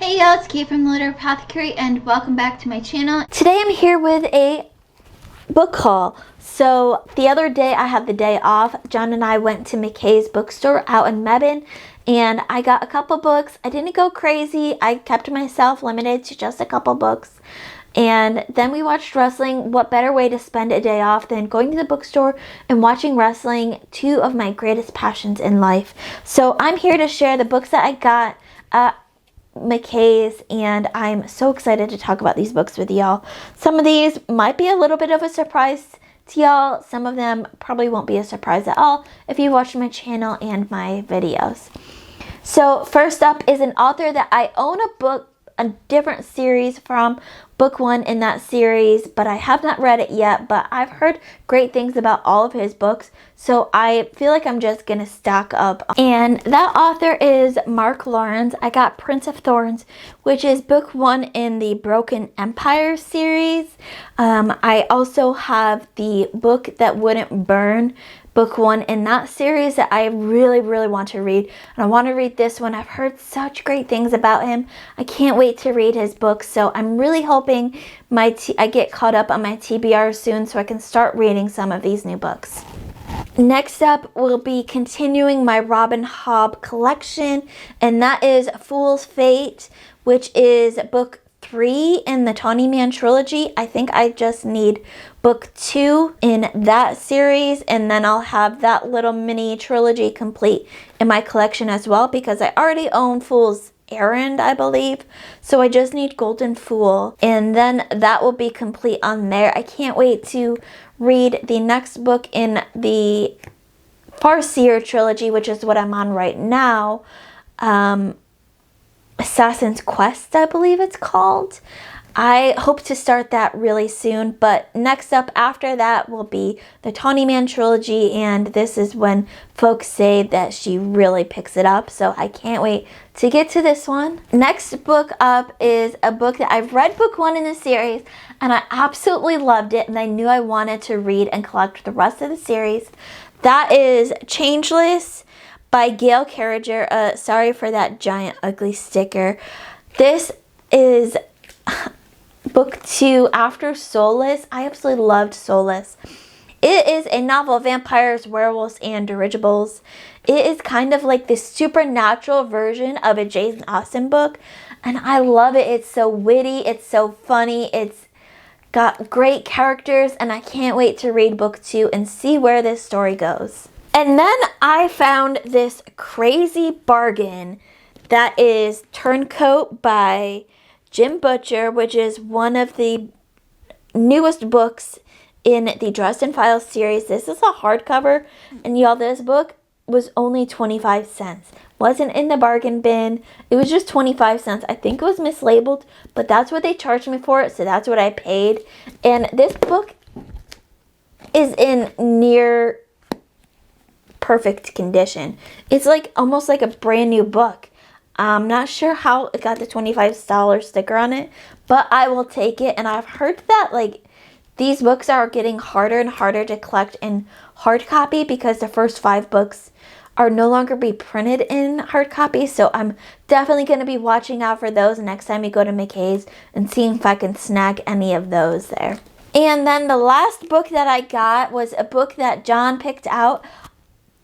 Hey y'all, it's Kate from the Apothecary and welcome back to my channel. Today I'm here with a book haul. So the other day I had the day off. John and I went to McKay's bookstore out in Mebane and I got a couple books. I didn't go crazy. I kept myself limited to just a couple books. And then we watched wrestling. What better way to spend a day off than going to the bookstore and watching wrestling, two of my greatest passions in life. So I'm here to share the books that I got McKay's, and I'm so excited to talk about these books with y'all. Some of these might be a little bit of a surprise to y'all. Some of them probably won't be a surprise at all if you watch my channel and my videos. So first up is an author that I own a different series from, book one in that series, but I have not read it yet, but I've heard great things about all of his books, so I feel like I'm just gonna stock up. And that author is Mark Lawrence. I got Prince of Thorns, which is book one in the Broken Empire series. I also have the book that wouldn't burn, book one in that series, that I really want to read, and I want to read this one. I've heard such great things about him. I can't wait to read his books, so I'm really hoping I get caught up on my TBR soon so I can start reading some of these new books. Next up, we'll be continuing my Robin Hobb collection, and that is Fool's Fate, which is book 3 in the Tawny Man trilogy. I think I just need book 2 in that series, and then I'll have that little mini trilogy complete in my collection as well, because I already own Fool's Errand, I believe. So I just need Golden Fool, and then that will be complete on there. I can't wait to read the next book in the Farseer trilogy, which is what I'm on right now. Assassin's Quest, I believe it's called. I hope to start that really soon, but next up after that will be the Tawny Man trilogy, and this is when folks say that she really picks it up, so I can't wait to get to this one. Next book up is a book that I've read book 1 in the series, and I absolutely loved it, and I knew I wanted to read and collect the rest of the series. That is Changeless by Gail Carriger. Sorry for that giant ugly sticker. This is book 2 after Soulless. I absolutely loved Soulless. It is a novel of vampires, werewolves, and dirigibles. It is kind of like the supernatural version of a Jane Austen book, and I love it. It's so witty, it's so funny, it's got great characters, and I can't wait to read book 2 and see where this story goes. And then I found this crazy bargain that is Turncoat by Jim Butcher, which is one of the newest books in the Dresden Files series. This is a hardcover, and y'all, this book was only 25 cents. Wasn't in the bargain bin. It was just 25 cents. I think it was mislabeled, but that's what they charged me for it, so that's what I paid. And this book is in near perfect condition. It's like almost like a brand new book. I'm not sure how it got the $25 sticker on it, but I will take it. And I've heard that like these books are getting harder and harder to collect in hard copy because the first 5 books are no longer be printed in hard copy. So I'm definitely going to be watching out for those next time we go to McKay's and seeing if I can snag any of those there. And then the last book that I got was a book that John picked out.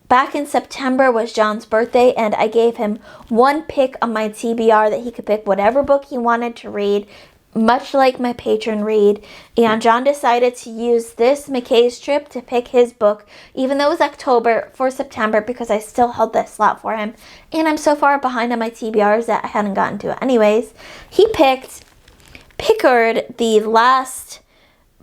Back in September was John's birthday, and I gave him one pick on my TBR that he could pick whatever book he wanted to read, much like my patron read. And John decided to use this McKay's trip to pick his book, even though it was October, for September, because I still held that slot for him. And I'm so far behind on my TBRs that I hadn't gotten to it. Anyways, he picked Picard, The Last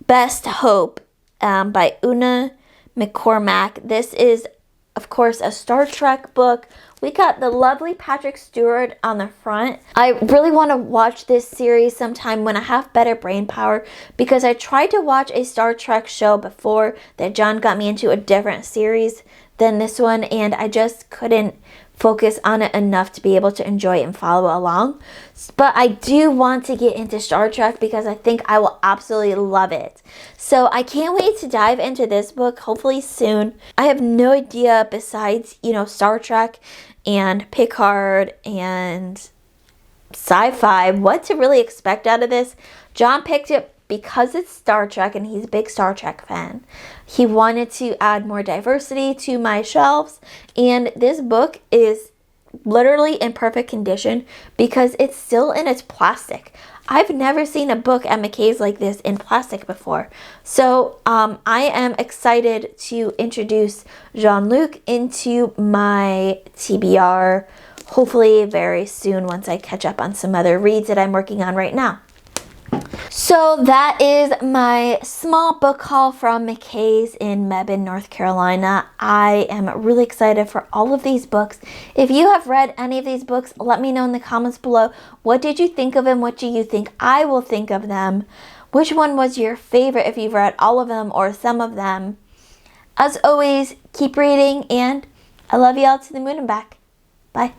Best Hope by Una McCormack. This is, of course, a Star Trek book. We got the lovely Patrick Stewart on the front. I really want to watch this series sometime when I have better brain power, because I tried to watch a Star Trek show before that John got me into a different series than this one, and I just couldn't focus on it enough to be able to enjoy it and follow along. But I do want to get into Star Trek because I think I will absolutely love it. So I can't wait to dive into this book, hopefully soon. I have no idea besides, Star Trek and Picard and sci-fi, what to really expect out of this. John picked it because it's Star Trek and he's a big Star Trek fan. He wanted to add more diversity to my shelves, and this book is literally in perfect condition because it's still in its plastic. I've never seen a book at McKay's like this in plastic before. So I am excited to introduce Jean-Luc into my TBR, hopefully very soon once I catch up on some other reads that I'm working on right now. So that is my small book haul from McKay's in Mebane, North Carolina. I am really excited for all of these books. If you have read any of these books, let me know in the comments below. What did you think of them? What do you think I will think of them? Which one was your favorite if you've read all of them or some of them? As always, keep reading, and I love you all to the moon and back. Bye.